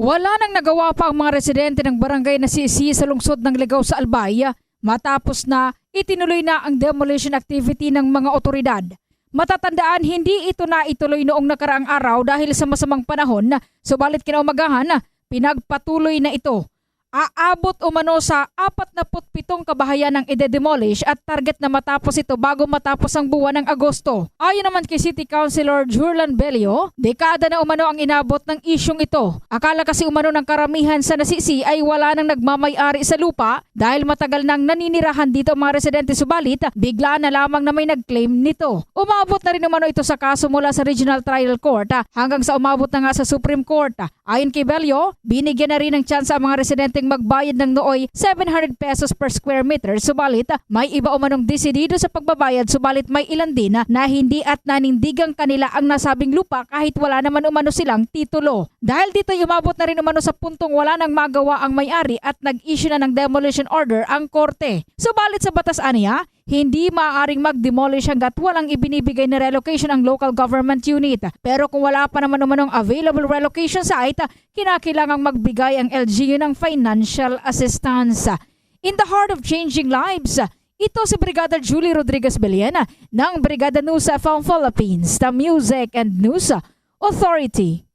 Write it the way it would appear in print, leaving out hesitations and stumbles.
Wala nang nagawa pa ang mga residente ng barangay na Sisi sa lungsod ng Ligao sa Albay matapos na itinuloy na ang demolition activity ng mga otoridad. Matatandaan, hindi ito na ituloy noong nakaraang araw dahil sa masamang panahon, subalit kinaumagahan pinagpatuloy na ito. Aabot umano sa 47 kabahayan ang ide-demolish at target na matapos ito bago matapos ang buwan ng Agosto. Ayon naman kay City Councilor Jurlan Belio, dekada na umano ang inabot ng isyong ito. Akala kasi umano ng karamihan sa nasisi ay wala nang nagmamay-ari sa lupa dahil matagal nang naninirahan dito ang mga residente, subalit bigla na lamang na may nag-claim nito. Umabot na rin umano ito sa kaso mula sa Regional Trial Court hanggang sa umabot na nga sa Supreme Court. Ayon kay Belio, binigyan na rin ng tsansa ang mga residente magbayad ng nooy 700 pesos per square meter, subalit may iba umanong desidido sa pagbabayad, subalit may ilan din na hindi at nanindigang kanila ang nasabing lupa kahit wala naman umano silang titulo. Dahil dito umabot na rin umano sa puntong wala nang magawa ang may-ari at nag-issue na ng demolition order ang korte. Subalit sa batas aniya, hindi maaaring mag-demolish hanggat walang ibinibigay na relocation ang local government unit. Pero kung wala pa naman umanong available relocation site, kinakailangang magbigay ang LGU ng financial assistance. In the heart of changing lives, ito si Brigada Julie Rodriguez Beliena ng Brigada News FM Philippines, the Music and News Authority.